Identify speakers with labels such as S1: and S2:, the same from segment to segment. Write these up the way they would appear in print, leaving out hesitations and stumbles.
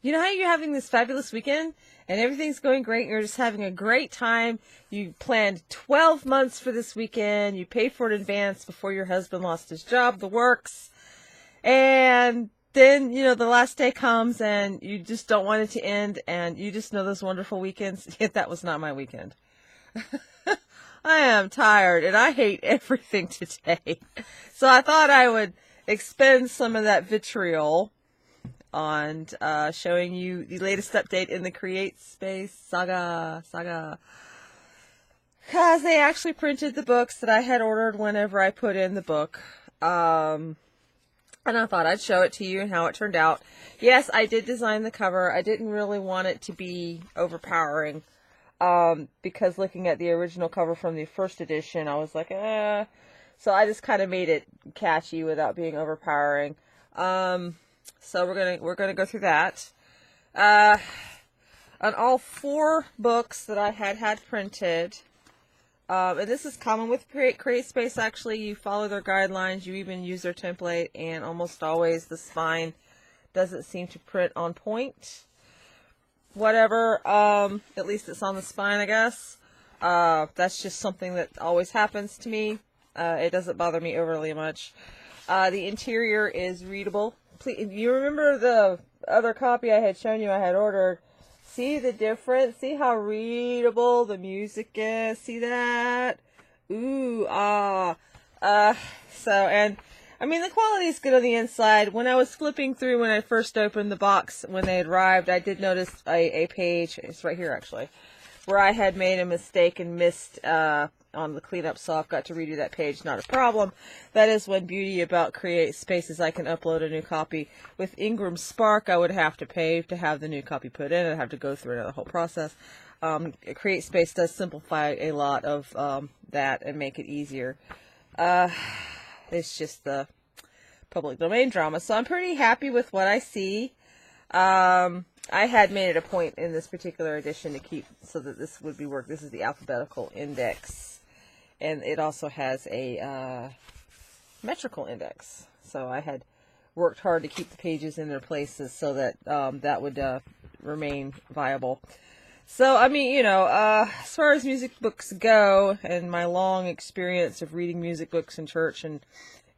S1: You know how you're having this fabulous weekend and everything's going great. You're just having a great time. You planned 12 months for this weekend. You paid for it in advance before your husband lost his job, the works. And then, the last day comes and you just don't want it to end and you just know those wonderful weekends. Yet that was not my weekend. I am tired and I hate everything today. So I thought I would expend some of that vitriol on showing you the latest update in the Createspace Saga. Because they actually printed the books that I had ordered whenever I put in the book. And I thought I'd show it to you and how it turned out. Yes, I did design the cover. I didn't really want it to be overpowering. Because looking at the original cover from the first edition, I was like, So I just kind of made it catchy without being overpowering. So we're gonna go through that. On all 4 books that I had printed, and this is common with Createspace. Actually, you follow their guidelines. You even use their template, and almost always the spine doesn't seem to print on point. Whatever, at least it's on the spine, I guess. That's just something that always happens to me. It doesn't bother me overly much. The interior is readable. Please, you remember the other copy I had shown you I had ordered? See the difference? See how readable the music is? See that? Ooh, the quality is good on the inside. When I was flipping through when I first opened the box, when they had arrived, I did notice a page, it's right here actually, where I had made a mistake and missed on the cleanup, so I've got to redo that page. Not a problem. That is one beauty about Createspace is I can upload a new copy. With Ingram Spark, I would have to pay to have the new copy put in. I'd have to go through another whole process. Createspace does simplify a lot of that and make it easier. It's just the public domain drama. So I'm pretty happy with what I see. I had made it a point in this particular edition to keep so that this would be work. This is the alphabetical index. And it also has a metrical index. So I had worked hard to keep the pages in their places so that that would remain viable. So, as far as music books go, and my long experience of reading music books in church and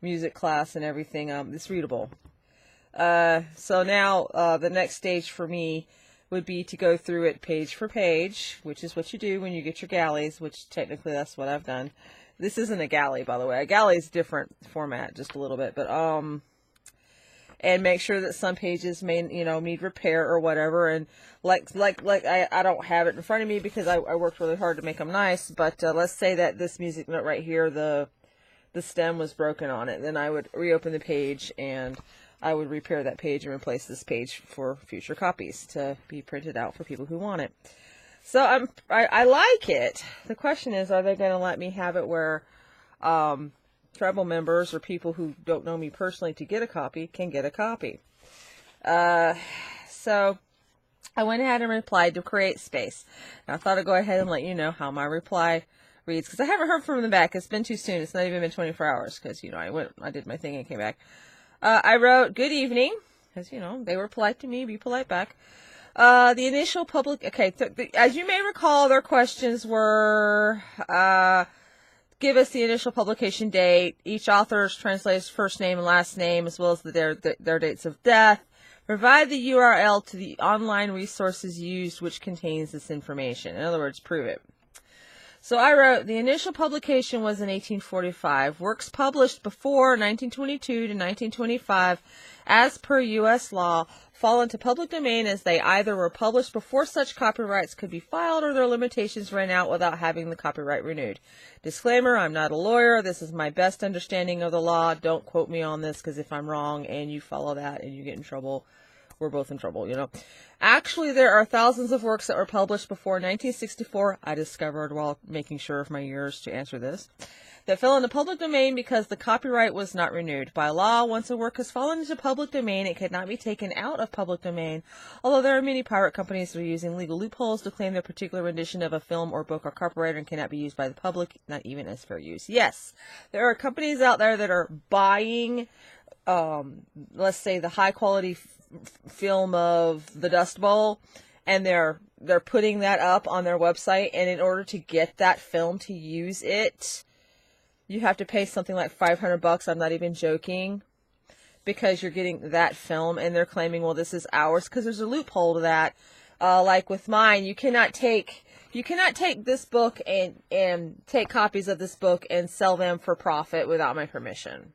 S1: music class and everything, it's readable. So now, the next stage for me would be to go through it page for page, which is what you do when you get your galleys, which technically that's what I've done. This isn't a galley, by the way. A galley is a different format, just a little bit, but, and make sure that some pages may, need repair or whatever. And I don't have it in front of me because I worked really hard to make them nice. But let's say that this music note right here, the stem was broken on it. Then I would reopen the page and I would repair that page and replace this page for future copies to be printed out for people who want it. So I like it. The question is, are they going to let me have it where Treble members or people who don't know me personally to get a copy can get a copy? So I went ahead and replied to Createspace. And I thought I'd go ahead and let you know how my reply reads, because I haven't heard from them back. It's been too soon. It's not even been 24 hours because, I did my thing and came back. I wrote, good evening, because, they were polite to me, be polite back. The initial public, as you may recall, their questions were, give us the initial publication date, each author's translator's first name and last name, as well as their dates of death. Provide the URL to the online resources used, which contains this information. In other words, prove it. So I wrote, the initial publication was in 1845. Works published before 1922 to 1925, as per U.S. law, fall into public domain as they either were published before such copyrights could be filed or their limitations ran out without having the copyright renewed. Disclaimer, I'm not a lawyer. This is my best understanding of the law. Don't quote me on this, because if I'm wrong and you follow that and you get in trouble, we're both in trouble, Actually, there are thousands of works that were published before 1964, I discovered while making sure of my years to answer this, that fell into public domain because the copyright was not renewed. By law, once a work has fallen into public domain, it cannot be taken out of public domain, although there are many pirate companies that are using legal loopholes to claim their particular rendition of a film or book are copyrighted and cannot be used by the public, not even as fair use. Yes, there are companies out there that are buying, let's say, the high-quality film of the Dust Bowl, and they're putting that up on their website, and in order to get that film to use it, you have to pay something like $500. I'm not even joking, because you're getting that film, and they're claiming, well, this is ours, because there's a loophole to that. Like with mine, you cannot take this book and take copies of this book and sell them for profit without my permission.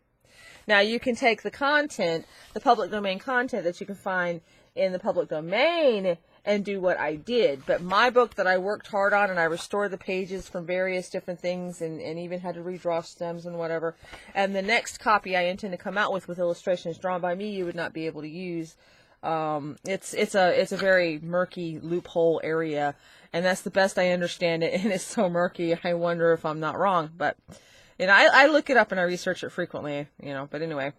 S1: Now, you can take the content, the public domain content that you can find in the public domain, and do what I did. But my book that I worked hard on, and I restored the pages from various different things, and even had to redraw stems and whatever. And the next copy I intend to come out with illustrations drawn by me, you would not be able to use. It's a very murky loophole area, and that's the best I understand it. And it's so murky, I wonder if I'm not wrong. But I look it up and I research it frequently. But anyway.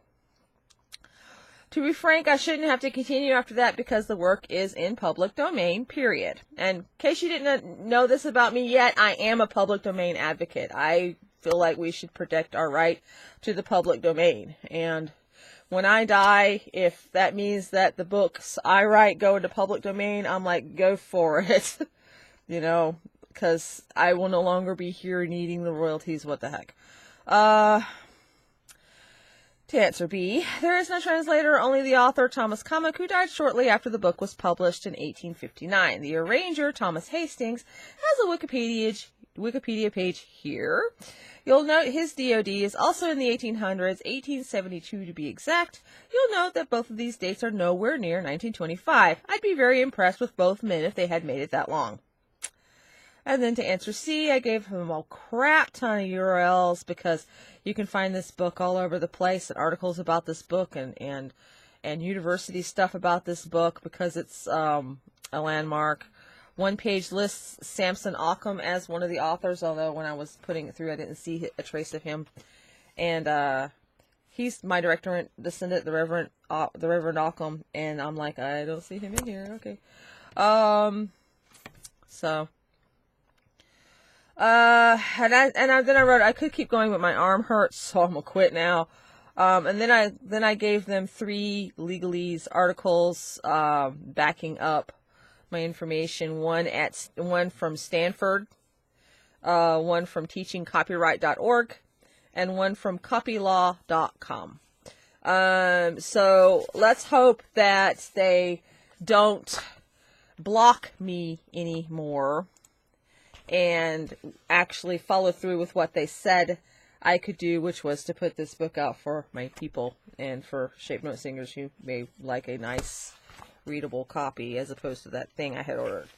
S1: To be frank, I shouldn't have to continue after that because the work is in public domain, period. And in case you didn't know this about me yet, I am a public domain advocate. I feel like we should protect our right to the public domain. And when I die, if that means that the books I write go into public domain, I'm like, go for it. Because I will no longer be here needing the royalties. What the heck? To answer B, there is no translator, only the author, Thomas Cummock, who died shortly after the book was published in 1859. The arranger, Thomas Hastings, has a Wikipedia page here. You'll note his DOD is also in the 1800s, 1872 to be exact. You'll note that both of these dates are nowhere near 1925. I'd be very impressed with both men if they had made it that long. And then to answer C, I gave him a crap ton of URLs because you can find this book all over the place, and articles about this book and university stuff about this book because it's a landmark. One page lists Samson Occam as one of the authors, although when I was putting it through, I didn't see a trace of him. And he's my direct descendant, the Reverend Occam, and I'm like, I don't see him in here. Okay. Then I wrote, I could keep going, but my arm hurts, so I'm gonna quit now. And then I gave them 3 legalese articles, backing up my information. One from Stanford, one from teachingcopyright.org, and one from copylaw.com. So let's hope that they don't block me anymore and actually follow through with what they said I could do, which was to put this book out for my people and for Shape Note singers who may like a nice readable copy as opposed to that thing I had ordered.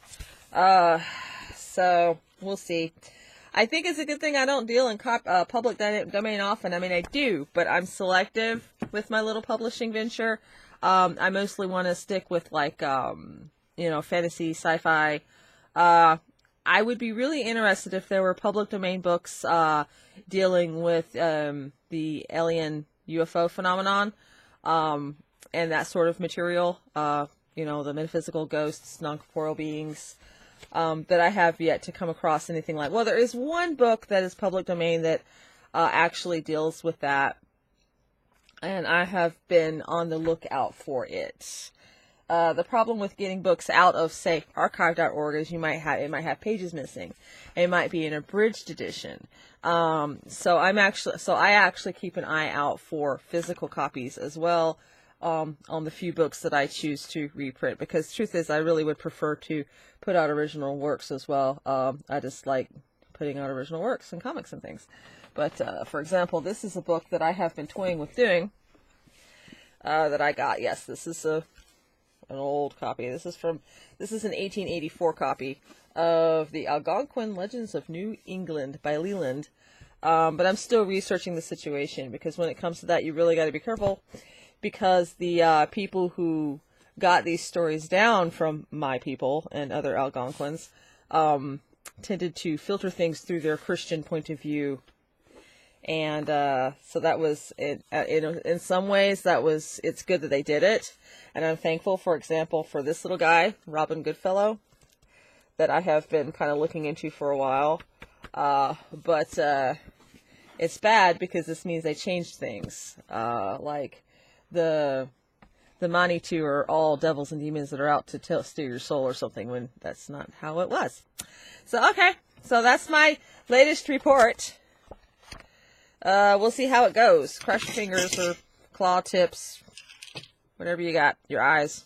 S1: So we'll see. I think it's a good thing I don't deal in public domain often. I mean, I do, but I'm selective with my little publishing venture. I mostly want to stick with like, fantasy, sci-fi. I would be really interested if there were public domain books dealing with the alien UFO phenomenon and that sort of material, the metaphysical ghosts, non-corporeal beings, that I have yet to come across anything like. Well, there is one book that is public domain that actually deals with that, and I have been on the lookout for it. The problem with getting books out of, say, archive.org is it might have pages missing. It might be an abridged edition. So I actually keep an eye out for physical copies as well, on the few books that I choose to reprint, because the truth is I really would prefer to put out original works as well. I just like putting out original works and comics and things. But, for example, this is a book that I have been toying with doing, that I got. Yes, this is an old copy. This is an 1884 copy of the Algonquin Legends of New England by Leland. But I'm still researching the situation, because when it comes to that, you really got to be careful, because the people who got these stories down from my people and other Algonquins tended to filter things through their Christian point of view. And so that was, in some ways, it's good that they did it. And I'm thankful, for example, for this little guy, Robin Goodfellow, that I have been kind of looking into for a while. But it's bad because this means they changed things. Like the the Manitou are all devils and demons that are out to steal your soul or something, when that's not how it was. So, okay. So that's my latest report. We'll see how it goes. Cross your fingers or claw tips. Whatever you got. Your eyes.